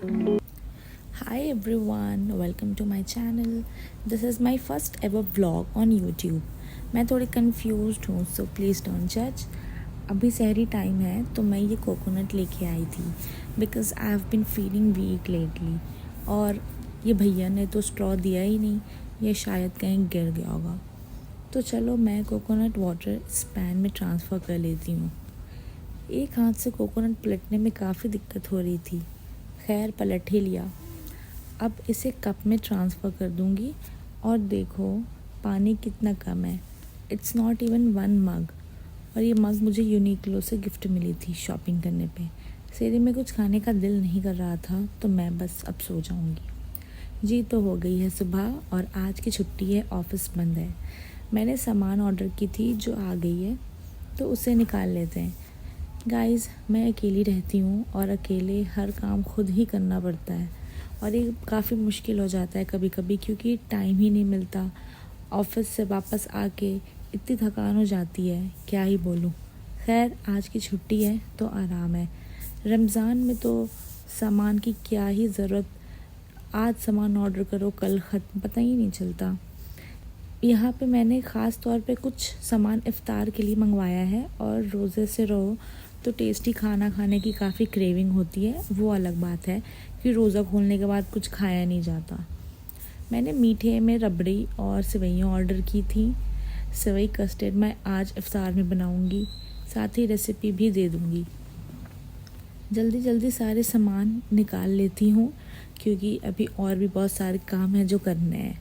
Hi everyone, welcome to my channel. This is my first ever vlog on YouTube. मैं थोड़ी confused हूँ so please don't जज. अभी सहरी टाइम है तो मैं ये कोकोनट लेके आई थी because I have been feeling weak lately. और ये भैया ने तो स्ट्रॉ दिया ही नहीं, ये शायद कहीं गिर गया होगा. तो चलो मैं कोकोनट वाटर इस पैन में ट्रांसफ़र कर लेती हूँ. एक हाथ से कोकोनट पलटने में काफ़ी दिक्कत हो रही थी. खैर पलट ही लिया. अब इसे कप में ट्रांसफ़र कर दूँगी और देखो पानी कितना कम है. इट्स नॉट इवन 1 मग. और ये मग मुझे यूनिक्लो से गिफ्ट मिली थी शॉपिंग करने पे. सेरी में कुछ खाने का दिल नहीं कर रहा था तो मैं बस अब सो जाऊँगी. जी तो हो गई है सुबह और आज की छुट्टी है, ऑफिस बंद है. मैंने सामान ऑर्डर की थी जो आ गई है तो उसे निकाल लेते हैं. गाइस मैं अकेली रहती हूँ और अकेले हर काम खुद ही करना पड़ता है और ये काफ़ी मुश्किल हो जाता है कभी कभी क्योंकि टाइम ही नहीं मिलता. ऑफिस से वापस आके इतनी थकान हो जाती है, क्या ही बोलूँ. खैर आज की छुट्टी है तो आराम है. रमज़ान में तो सामान की क्या ही ज़रूरत. आज सामान ऑर्डर करो कल ख़त्म, पता ही नहीं चलता. यहाँ पे मैंने ख़ास तौर पे कुछ सामान इफ़्तार के लिए मंगवाया है. और रोज़े से रहो तो टेस्टी खाना खाने की काफ़ी क्रेविंग होती है, वो अलग बात है कि रोज़ा खोलने के बाद कुछ खाया नहीं जाता. मैंने मीठे में रबड़ी और सेवइयाँ ऑर्डर की थी. सेवई कस्टर्ड मैं आज इफ़्तार में बनाऊंगी, साथ ही रेसिपी भी दे दूंगी. जल्दी जल्दी सारे सामान निकाल लेती हूँ क्योंकि अभी और भी बहुत सारे काम हैं जो करने हैं.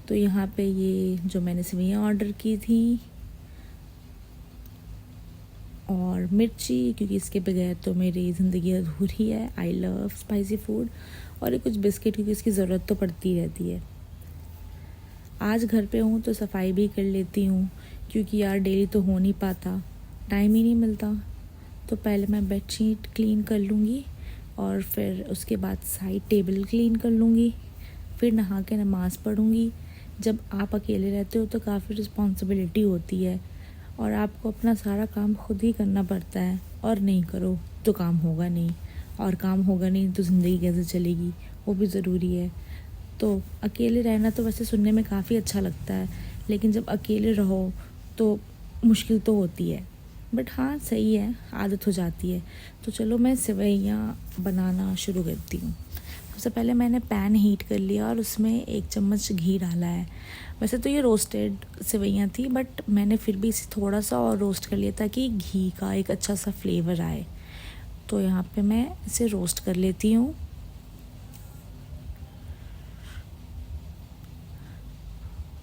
तो यहाँ पे ये जो मैंने सेवइयाँ ऑर्डर की थी और मिर्ची, क्योंकि इसके बगैर तो मेरी ज़िंदगी अधूरी है. I love spicy food. और ये कुछ बिस्किट क्योंकि इसकी ज़रूरत तो पड़ती रहती है. आज घर पे हूँ तो सफाई भी कर लेती हूँ क्योंकि यार डेली तो हो नहीं पाता, टाइम ही नहीं मिलता. तो पहले मैं बेडशीट क्लीन कर लूँगी और फिर उसके बाद साइड टेबल क्लीन कर लूँगी. फिर नहा के नमाज़ पढ़ूँगी. जब आप अकेले रहते हो तो काफ़ी रिस्पॉन्सिबिलिटी होती है और आपको अपना सारा काम खुद ही करना पड़ता है. और नहीं करो तो काम होगा नहीं, और काम होगा नहीं तो ज़िंदगी कैसे चलेगी, वो भी ज़रूरी है. तो अकेले रहना तो वैसे सुनने में काफ़ी अच्छा लगता है, लेकिन जब अकेले रहो तो मुश्किल तो होती है. बट हाँ सही है, आदत हो जाती है. तो चलो मैं सेवइयाँ बनाना शुरू करती हूँ. सबसे पहले मैंने पैन हीट कर लिया और उसमें 1 चम्मच घी डाला है. वैसे तो ये रोस्टेड सेवइयाँ थी बट मैंने फिर भी इसे थोड़ा सा और रोस्ट कर लिया ताकि घी का एक अच्छा सा फ्लेवर आए. तो यहाँ पे मैं इसे रोस्ट कर लेती हूँ.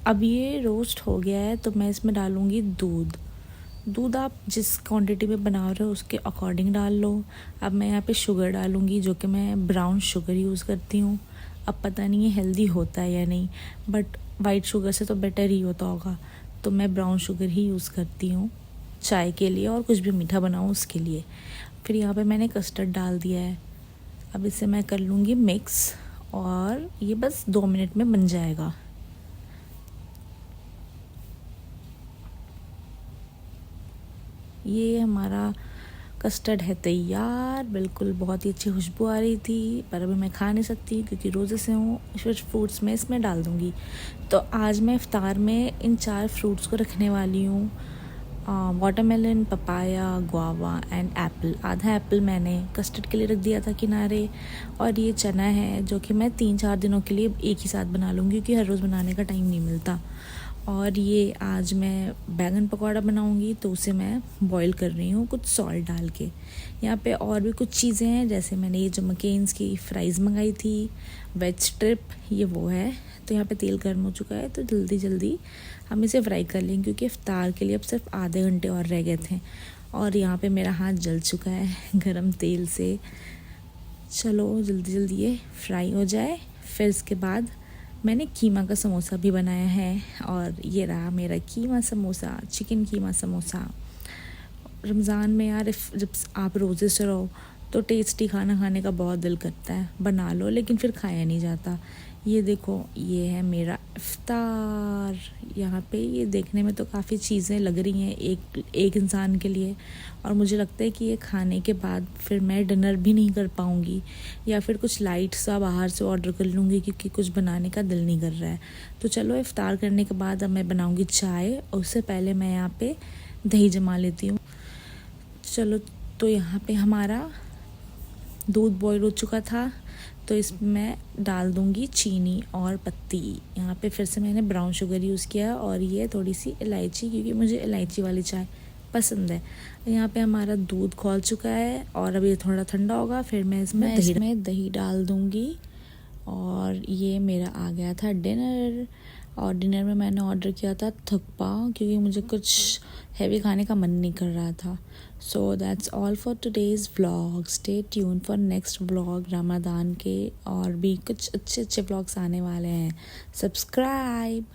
अब ये रोस्ट हो गया है तो मैं इसमें डालूँगी दूध. दूध आप जिस क्वांटिटी में बना रहे हो उसके अकॉर्डिंग डाल लो. अब मैं यहाँ पे शुगर डालूँगी जो कि मैं ब्राउन शुगर यूज़ करती हूँ. अब पता नहीं ये हेल्दी होता है या नहीं, बट वाइट शुगर से तो बेटर ही होता होगा. तो मैं ब्राउन शुगर ही यूज़ करती हूँ चाय के लिए और कुछ भी मीठा बनाऊँ उसके लिए. फिर यहाँ पे मैंने कस्टर्ड डाल दिया है. अब इसे मैं कर लूँगी मिक्स और ये बस 2 मिनट में बन जाएगा. ये हमारा कस्टर्ड है तैयार. बिल्कुल बहुत ही अच्छी खुशबू आ रही थी पर अभी मैं खा नहीं सकती क्योंकि रोज़े से हूँ. फिर फ्रूट्स में इसमें डाल दूँगी. तो आज मैं इफ़्तार में इन 4 फ्रूट्स को रखने वाली हूँ. Watermelon, papaya, guava and Apple. आधा एप्पल मैंने कस्टर्ड के लिए रख दिया था किनारे. और ये चना है जो कि मैं 3-4 दिनों के लिए एक ही साथ बना लूँगी क्योंकि हर रोज़ बनाने का टाइम नहीं मिलता. और ये आज मैं बैंगन पकौड़ा बनाऊंगी तो उसे मैं बॉईल कर रही हूँ कुछ सॉल्ट डाल के. यहाँ पे और भी कुछ चीज़ें हैं, जैसे मैंने ये जो मकेन्स की फ्राइज़ मंगाई थी, वेज स्ट्रिप, ये वो है. तो यहाँ पे तेल गर्म हो चुका है तो जल्दी जल्दी हम इसे फ्राई कर लेंगे क्योंकि इफ्तार के लिए अब सिर्फ आधे घंटे और रह गए थे. और यहाँ पे मेरा हाथ जल चुका है गरम तेल से. चलो जल्दी जल्दी ये फ्राई हो जाए. फिर इसके बाद मैंने कीमा का समोसा भी बनाया है और ये रहा मेरा कीमा समोसा, चिकन कीमा समोसा. रमज़ान में यार जब आप रोज़े से रहो तो टेस्टी खाना खाने का बहुत दिल करता है. बना लो लेकिन फिर खाया नहीं जाता. ये देखो, ये है मेरा इफ्तार। यहाँ पे ये देखने में तो काफ़ी चीज़ें लग रही हैं एक इंसान के लिए, और मुझे लगता है कि ये खाने के बाद फिर मैं डिनर भी नहीं कर पाऊँगी, या फिर कुछ लाइट सा बाहर से ऑर्डर कर लूँगी क्योंकि कुछ बनाने का दिल नहीं कर रहा है। तो चलो, इफ्तार करने के बाद अब मैं बनाऊँगी चाय, और उससे पहले मैं यहाँ पे दही जमा लेती हूँ। चलो, तो यहाँ पे हमारा दूध बॉईल हो चुका था, तो इसमें मैं डाल दूँगी चीनी और पत्ती। यहाँ पे फिर से मैंने ब्राउन शुगर यूज़ किया, और ये थोड़ी सी इलायची, क्योंकि मुझे इलायची वाली चाय पसंद है। यहाँ पे हमारा दूध खौल चुका है, और अब ये थोड़ा ठंडा होगा, फिर मैं इसमें दही डाल दूँगी। और ये मेरा आ गया था डिनर। और डिनर में मैंने ऑर्डर किया था थुक्पा, क्योंकि मुझे कुछ हैवी खाने का मन नहीं कर रहा था। So that's all for today's vlog. Stay tune for next vlog Ramzan के, और भी कुछ अच्छे अच्छे व्लॉग्स आने वाले हैं। सब्सक्राइब।